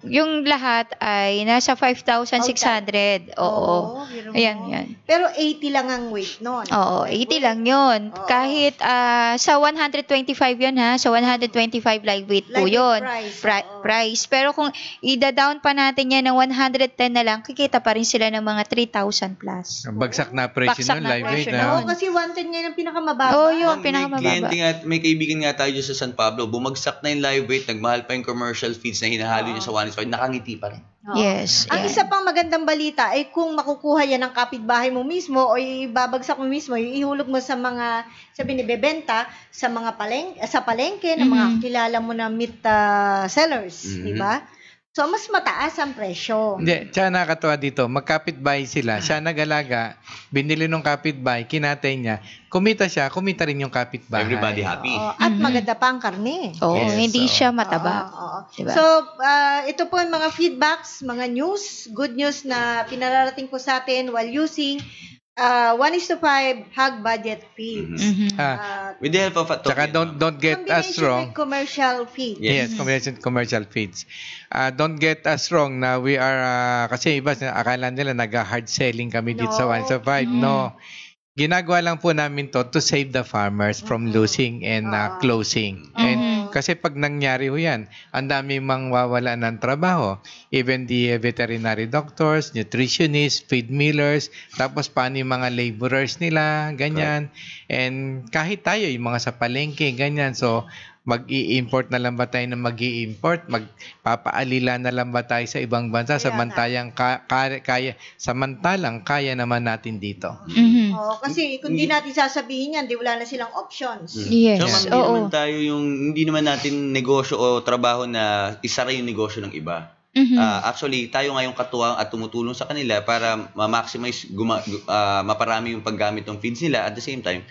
Yung lahat ay nasa 5,600. Oo. Ayan, yan. Pero 80 lang ang weight noon. Oo, 80 lang yun. Oo. Kahit sa 125 yun ha, sa 125 live weight po Live yun. price, oo. Price. Pero kung ida-down pa natin yan ng 110 na lang, kikita pa rin sila ng mga 3,000 plus. Bagsak na presyo Bagsak nun, na live presyo weight Oo, na. kasi 110 ngayon ang pinakamababa. Oo, yun, Ma'am, pinakamababa. may kaibigan nga tayo dyan sa San Pablo, bumagsak na yung live weight, nagmahal pa yung commercial feeds na hinahalo niya sa 1.5, nakangiti pa rin. Oo. Yes. Ang yan. isa pang magandang balita ay kung makukuha yan ng kapitbahay mo mismo o ibabagsak mo mismo, ihulog mo sa mga bebenta sa mga palengke ng mga kilala mo na meat sellers, di ba? So mas mataas ang presyo. Hindi, tsaka nakakatawa dito, magkapitbahay sila, siya nag-alaga, binili nung kapitbahay, kinatay niya, kumita rin yung kapitbahay. Everybody happy. Oo, at maganda pa ang karne. Oo, Yes, hindi oo. siya mataba. Oo. Diba? So, ito po yung mga feedbacks, mga news, good news na pinararating po sa atin while using 1:5 hog budget feeds. With the help of a Tsaka token. don't get us Combination wrong. with commercial feeds. Yes, commercial feeds. Don't get us wrong na we are, kasi iba, akala nila nag-hard selling kami dito sa 1:5. No. Ginagawa lang po namin to save the farmers from losing and closing. And kasi pag nangyari ho yan, ang dami mang wawala ng trabaho. Even the veterinary doctors, nutritionists, feed millers, tapos paano yung mga laborers nila, ganyan. And kahit tayo, yung mga sa palengke, ganyan. So, Mag-i-import na lang ba tayo na mag-i-import? Magpapaalila na lang ba tayo sa ibang bansa? Samantalang kaya naman natin dito. Kasi kung di natin sasabihin yan, di wala na silang options. Yes. So, ma'am, hindi naman natin negosyo o trabaho na isara yung negosyo ng iba. Actually, tayo ngayong katuwang at tumutulong sa kanila para ma-maximize, maparami yung paggamit ng feeds nila. At the same time,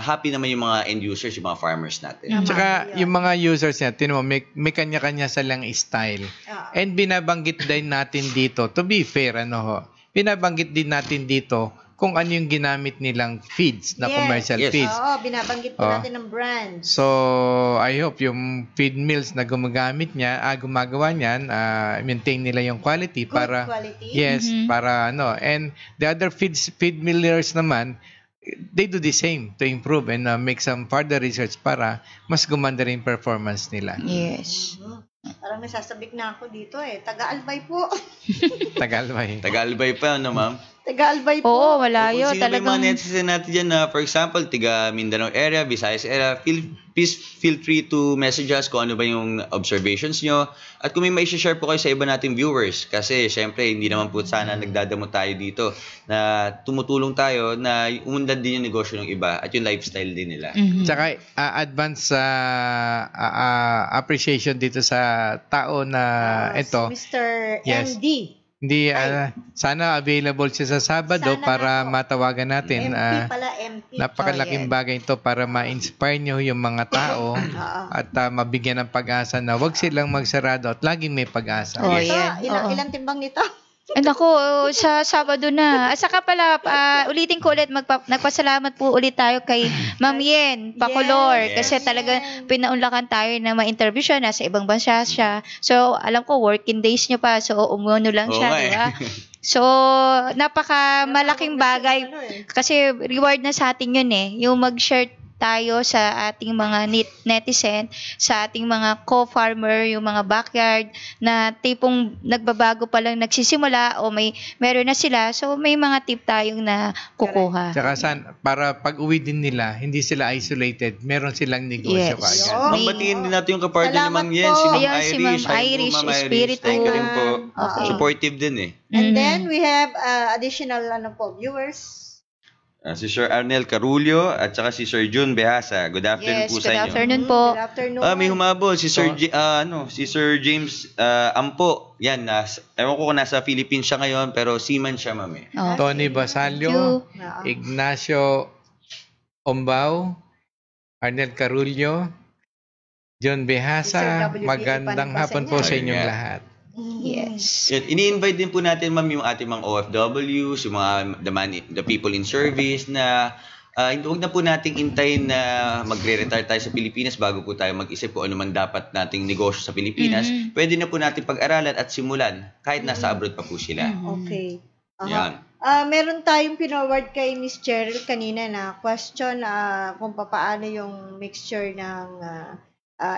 happy naman yung mga end users, yung mga farmers natin. Tsaka yung mga users natin, may kanya-kanya silang style. And binabanggit din natin dito, to be fair, binabanggit din natin dito kung ano yung ginamit nilang feeds na commercial feeds. Oo, binabanggit po natin ng brand. So, I hope yung feed mills na gumagawa niyan, maintain nila yung quality. Good quality. Yes, para And the other feed millers naman, they do the same to improve and make some further research para mas gumanda rin performance nila. Yes. Parang nasasabik na ako dito Taga-Albay po. Taga-Albay pa, ma'am? Taga-Albay po. Oo, malayo. Kung sino Talagang... ba yung mga netizen natin dyan na, for example, tiga Mindanao area, Visayas area, please feel free to message us kung ano ba yung observations nyo. At kung may share po kayo sa iba nating viewers, kasi syempre, hindi naman po sana nagdadamo tayo dito na tumutulong tayo na umunlad din yung negosyo ng iba at yung lifestyle din nila. Tsaka, advance appreciation dito sa tao na ito. Mr. Yes. MD. Hindi, sana available siya sa Sabado Sana para nga po. matawagan natin. MP. Napakalaking bagay ito para ma-inspire nyo yung mga tao at mabigyan ng pag-asa na huwag silang magsarado at laging may pag-asa. Ilang timbang nito? Naku, sa Sabado na. At saka pala, ulitin ko ulit, nagpasalamat po ulit tayo kay Ma'am Yen Bacolor. Kasi talaga pinaunlakan tayo na ma-interview siya, nasa ibang bansa siya. So, alam ko, working days niya pa. So, umuno lang siya, di ba? So, napaka-malaking bagay. Kasi reward na sa atin yun yung mag-share tayo sa ating mga netizen, sa ating mga co-farmer, yung mga backyard na tipong nagbabago pa lang nagsisimula o meron na sila. So, may mga tip tayong na kukuha. Tsaka para pag-uwi din nila, hindi sila isolated, meron silang negosyo kagad. Magbatiin din natin yung kapartner ni Ma'am Yen, si Ma'am Irish. Spirit. Thank you rin po. Okay. Supportive din And then, we have additional viewers. Si Sir Arnel Carulio at saka si Sir June Behasa. Good afternoon po sa inyo. Good afternoon po. Good afternoon. May humabol si Sir si Sir James Ampo. Yan, ewan ko kung nasa Philippines siya ngayon, pero seaman siya, ma'am. Tony Basalio, Ignacio Ombao, Arnel Carulio, John Behasa. Magandang hapon po sa inyong lahat. Yes. Ini-invite din po natin, ma'am, yung ating mga OFWs, yung mga the people in service na huwag na po nating intayin na magre-retire tayo sa Pilipinas bago po tayo mag-isip po ano man dapat nating negosyo sa Pilipinas. Pwede na po natin pag-aralan at simulan kahit nasa abroad pa po sila. Okay. Yan. Meron tayong pinoward kay Miss Cheryl kanina na question kung paano yung mixture ng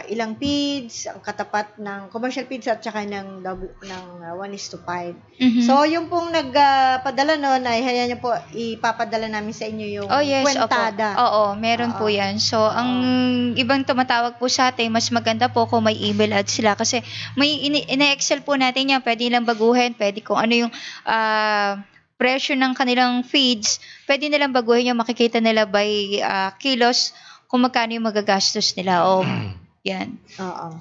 ilang feeds, ang katapat ng commercial feeds at saka ng 1:5. So, yung pong nagpadala noon ay hayaan niyo po ipapadala namin sa inyo yung kwentada. Oo, meron po yan. So, ang ibang tumatawag po sa atin, mas maganda po kung may email ad sila kasi may ine-excel po natin yan. Pwede nilang baguhin, pwede kung ano yung presyo ng kanilang feeds, pwede nilang baguhin yung makikita nila by kilos kung magkano yung magagastos nila. Yan. Oo.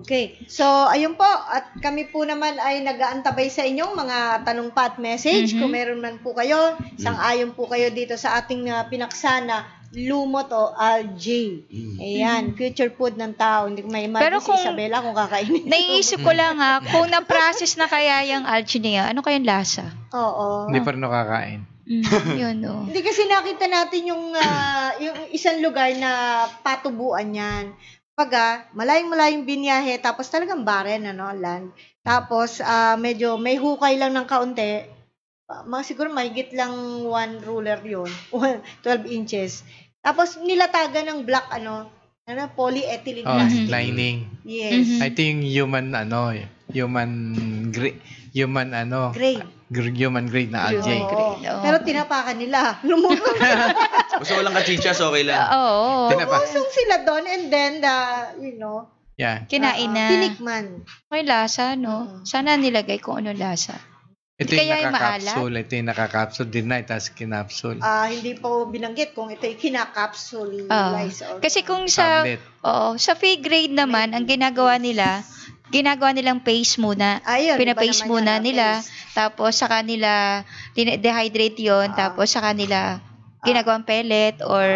Okay. So, ayun po. At kami po naman ay nag-aantabay sa inyong mga tanong pa at message. Kung meron man po kayo, sang-ayon po kayo dito sa ating pinaksa na lumot o algae. Ayan, future food ng tao. Hindi ko ma-imagine si Isabela kung kakainin. Naiisip ko lang kung na-process na kaya yung algae niya, ano kayang lasa? Oo. Hindi pa rin nakakain. Yun, Hindi kasi nakita natin yung isang lugar na patubuan yan. Malayong-malayong binyahe, tapos talagang barren, land. Tapos, medyo may hukay lang ng kaunti. Siguro mahigit lang 1 ruler yun. 12 inches. Tapos, nilatagan ng black, polyethylene plastic. Lining. Yes. I think human, human Grade. human grade na algae. Oo. Oo. Pero tinapakan nila. Lumulong. Basta walang kachichas, okay lang. Oo. Lumusong sila doon and then, Yeah. Kinain na. tinikman. May lasa, no? Sana nilagay kung ano lasa. Ito Kaya yung yung nakakapsule. Ito yung nakakapsule. Deny, tapos kinapsule. Hindi po binanggit kung ito'y kinakapsule. Kasi kung sa Tablet. sa feed grade naman, ang ginagawa nilang paste muna. Ayun, Pinapaste iba naman muna yun, nila, paste. tapos saka nila dehydrate yon, tapos saka nila ginagawang pellet or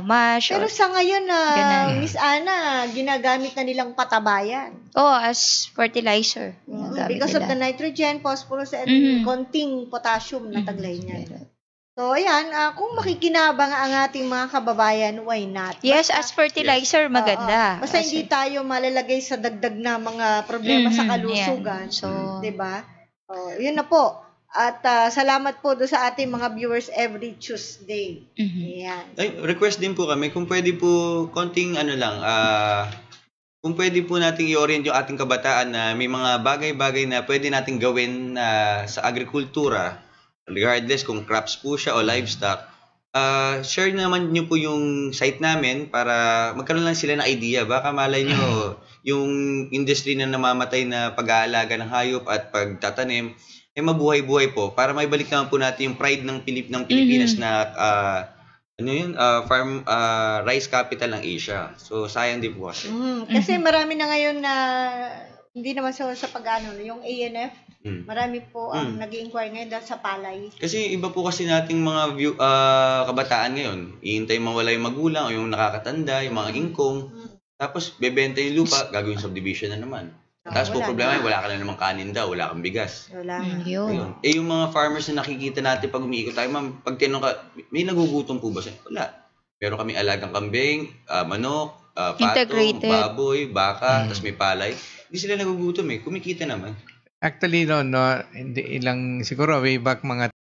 mash. Pero Or, sa ngayon Ganun. Miss Ana, ginagamit na nilang patabayan. as fertilizer. Ginagamit Because of nila. the nitrogen, phosphorus, and Mhm. konting potassium na taglay niya. So, ayan, kung makikinabang ang ating mga kababayan, why not? Yes, as fertilizer, maganda. Basta hindi tayo malalagay sa dagdag na mga problema sa kalusugan. Yan. So, 'Di ba? Yun na po. At salamat po doon sa ating mga viewers every Tuesday. Ayan. Ay, request din po kami kung pwede po konting kung pwede po nating i-orient yung ating kabataan na may mga bagay-bagay na pwede nating gawin sa agrikultura, regardless kung crops po siya o livestock. Share naman nyo po yung site namin para magkaroon lang sila ng idea. Baka malay nyo yung industry na namamatay na pag-aalaga ng hayop at pagtatanim mabuhay-buhay po para maibalik naman po natin yung pride ng Pilipinas na farm rice capital ng Asia. So sayang din po kasi. Kasi marami na ngayon na hindi naman sa yung ANF, marami po ang nag-inquire ngayon dahil sa palay. Kasi iba po kasi nating mga kabataan ngayon. Iintay mawala yung magulang o yung nakakatanda, yung mga ingkong. Tapos bebenta yung lupa, gagawin subdivision na naman. Tapos po problema, wala ka na namang kanin daw, wala kang bigas. Wala. Ayun. Yung mga farmers na nakikita natin pag umiikot tayo, ma'am, pag tinanong ka, may nagugutom po ba siya? Wala. Meron kami alagang kambing, manok, patong, baboy, baka, tapos may palay. Hindi sila nagugutom kumikita naman. Actually, hindi ilang, siguro way back mga